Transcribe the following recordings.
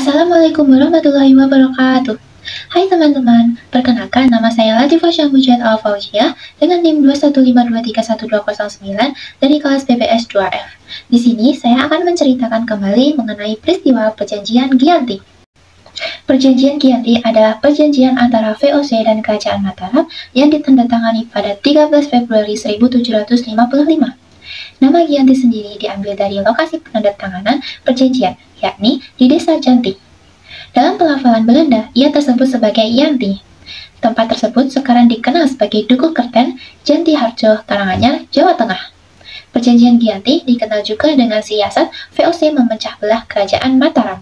Assalamualaikum warahmatullahi wabarakatuh. Hai teman-teman, perkenalkan nama saya Latifah Syamujat Al-Fauziyah dengan NIM 215231209 dari kelas PPS 2F. Di sini saya akan menceritakan kembali mengenai peristiwa Perjanjian Giyanti. Perjanjian Giyanti adalah perjanjian antara VOC dan Kerajaan Mataram yang ditandatangani pada 13 Februari 1755. Nama Giyanti sendiri diambil dari lokasi penandatanganan perjanjian, yakni di Desa Janti. Dalam pelafalan Belanda, ia tersebut sebagai Yanti. Tempat tersebut sekarang dikenal sebagai Dukuh Kerten, Janti Harjo, Karanganyar, Jawa Tengah. Perjanjian Giyanti dikenal juga dengan siasat VOC memecah belah Kerajaan Mataram.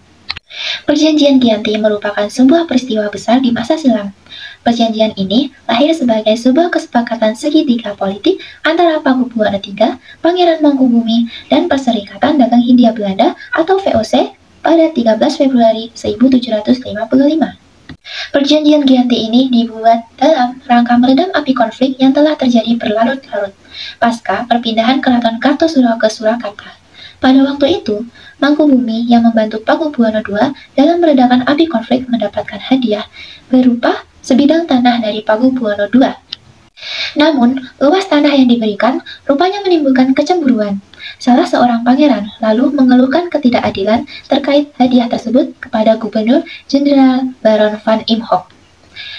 Perjanjian Giyanti merupakan sebuah peristiwa besar di masa silam. Perjanjian ini lahir sebagai sebuah kesepakatan segitiga politik antara Pakubuwono III, Pangeran Mangkubumi, dan Perserikatan Dagang Hindia Belanda atau VOC pada 13 Februari 1755. Perjanjian Giyanti ini dibuat dalam rangka meredam api konflik yang telah terjadi berlarut-larut pasca perpindahan Keraton Kartosuro ke Surakarta. Pada waktu itu, Mangkubumi yang membantu Pakubuwono II dalam meredakan api konflik mendapatkan hadiah berupa sebidang tanah dari Pakubuwono II. Namun, luas tanah yang diberikan rupanya menimbulkan kecemburuan. Salah seorang pangeran lalu mengeluhkan ketidakadilan terkait hadiah tersebut kepada Gubernur Jenderal Baron van Imhoff.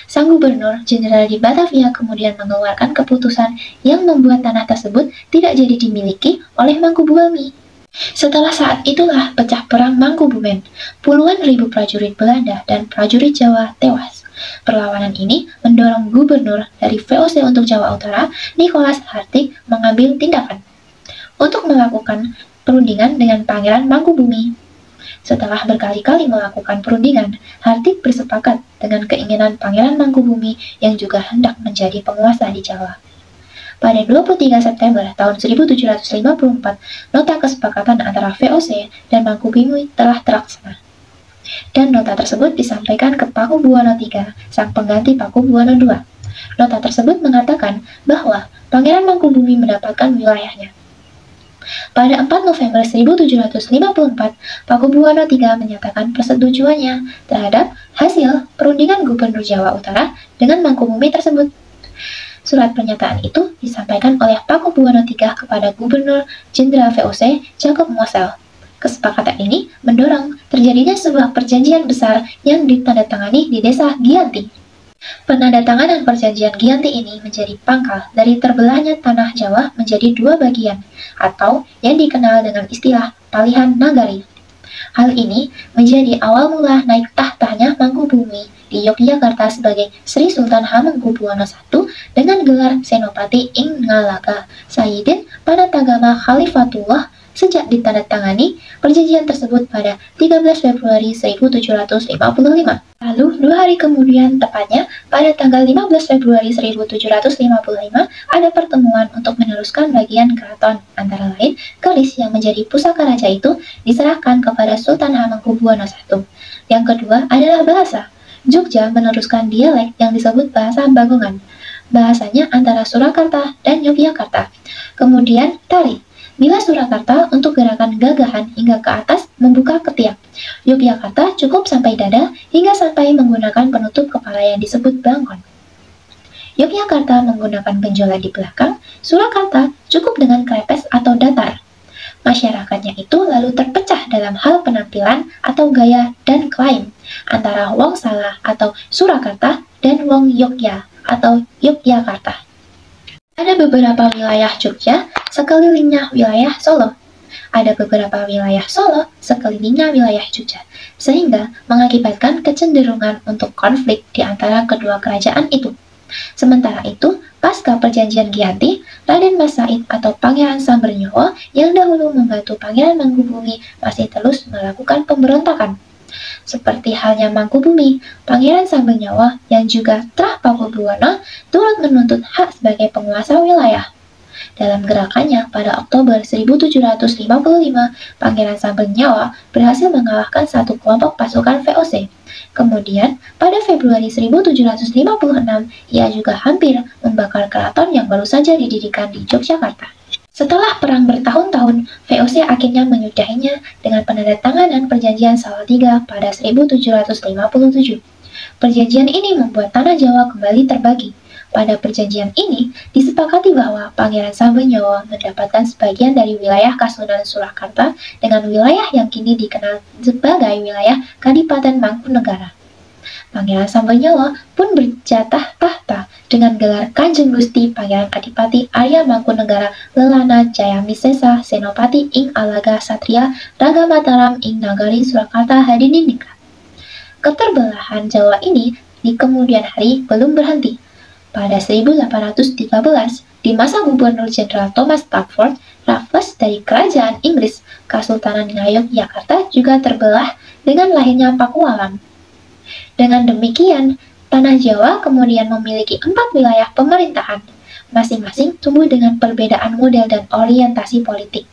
Sang Gubernur Jenderal di Batavia kemudian mengeluarkan keputusan yang membuat tanah tersebut tidak jadi dimiliki oleh Mangkubumi. Setelah saat itulah pecah perang Mangkubumen. Puluhan ribu prajurit Belanda dan prajurit Jawa tewas. Perlawanan ini mendorong gubernur dari VOC untuk Jawa Utara, Nicholas Hartig, mengambil tindakan untuk melakukan perundingan dengan Pangeran Mangkubumi. Setelah berkali-kali melakukan perundingan, Hartig bersepakat dengan keinginan Pangeran Mangkubumi yang juga hendak menjadi penguasa di Jawa. Pada 23 September tahun 1754, nota kesepakatan antara VOC dan Mangkubumi telah terlaksana. Dan nota tersebut disampaikan ke Pakubuwono III, sang pengganti Pakubuwono II. Nota tersebut mengatakan bahwa Pangeran Mangkubumi mendapatkan wilayahnya. Pada 4 November 1754, Pakubuwono III menyatakan persetujuannya terhadap hasil perundingan Gubernur Jawa Utara dengan Mangkubumi tersebut. Surat pernyataan itu disampaikan oleh Pakubuwono III kepada Gubernur Jenderal VOC Jacob Mossel. Kesepakatan ini mendorong terjadinya sebuah perjanjian besar yang ditandatangani di Desa Giyanti. Penandatanganan perjanjian Giyanti ini menjadi pangkal dari terbelahnya tanah Jawa menjadi dua bagian, atau yang dikenal dengan istilah Palihan Nagari. Hal ini menjadi awal mula naik tahtanya Mangkubumi di Yogyakarta sebagai Sri Sultan Hamengkubuwono I dengan gelar Senopati Ing Ngalaga Sayyidin Panatagama Khalifatullah sejak ditandatangani perjanjian tersebut pada 13 Februari 1755. Lalu, 2 hari kemudian, tepatnya pada tanggal 15 Februari 1755, ada pertemuan untuk meneruskan bagian keraton, antara lain, keris yang menjadi pusaka raja itu diserahkan kepada Sultan Hamengkubuwono I. Yang kedua adalah bahasa. Jogja meneruskan dialek yang disebut bahasa Bagongan. Bahasanya antara Surakarta dan Yogyakarta. Kemudian, tari. Bila Surakarta untuk gerakan gagahan hingga ke atas membuka ketiak. Yogyakarta cukup sampai dada hingga sampai menggunakan penutup kepala yang disebut bangkon. Yogyakarta menggunakan benjolan di belakang, Surakarta cukup dengan krepes atau datar. Masyarakatnya itu lalu terpecah dalam hal penampilan atau gaya dan klaim antara Wong Sala atau Surakarta dan Wong Yogya atau Yogyakarta. Ada beberapa wilayah Jogja, sekelilingnya wilayah Solo. Ada beberapa wilayah Solo, sekelilingnya wilayah Jogja, sehingga mengakibatkan kecenderungan untuk konflik di antara kedua kerajaan itu. Sementara itu, pasca perjanjian Giyanti, Raden Mas Said atau Pangeran Sambernyowo yang dahulu membantu Pangeran Mangkubumi masih terus melakukan pemberontakan. Seperti halnya Mangkubumi, Pangeran Sambernyowo yang juga Trah Pakubuwono turut menuntut hak sebagai penguasa wilayah. Dalam gerakannya pada Oktober 1755, Pangeran Sambernyowo berhasil mengalahkan satu kelompok pasukan VOC. Kemudian, pada Februari 1756, ia juga hampir membakar keraton yang baru saja didirikan di Yogyakarta. Setelah perang bertahun-tahun, VOC akhirnya menyudahinya dengan penandatanganan Perjanjian Salatiga pada 1757. Perjanjian ini membuat tanah Jawa kembali terbagi. Pada perjanjian ini, disepakati bahwa Pangeran Sambonyowo mendapatkan sebagian dari wilayah Kasunan Surakarta dengan wilayah yang kini dikenal sebagai wilayah Kadipaten Mangkunegara. Pangeran Sambonyowo pun berjatah tahta dengan gelar Kanjeng Gusti Pangeran Adipati Arya Mangkunegara Lelana Jaya Misesa Senopati ing Alaga Satria Raga Mataram ing Nagari Surakarta Hadiningrat. Keterbelahan Jawa ini di kemudian hari belum berhenti. Pada 1813, di masa Gubernur Jenderal Thomas Stafford, Raffles dari Kerajaan Inggris, Kesultanan Ngayogyakarta juga terbelah dengan lahirnya Pakualam. Dengan demikian, tanah Jawa kemudian memiliki 4 wilayah pemerintahan, masing-masing tumbuh dengan perbedaan model dan orientasi politik.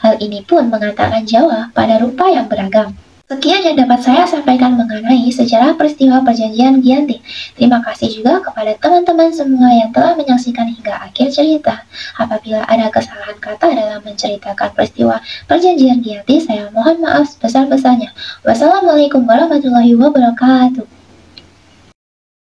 Hal ini pun mengantarkan Jawa pada rupa yang beragam. Sekian yang dapat saya sampaikan mengenai sejarah peristiwa Perjanjian Giyanti. Terima kasih juga kepada teman-teman semua yang telah menyaksikan hingga akhir cerita. Apabila ada kesalahan kata dalam menceritakan peristiwa Perjanjian Giyanti, saya mohon maaf sebesar-besarnya. Wassalamualaikum warahmatullahi wabarakatuh.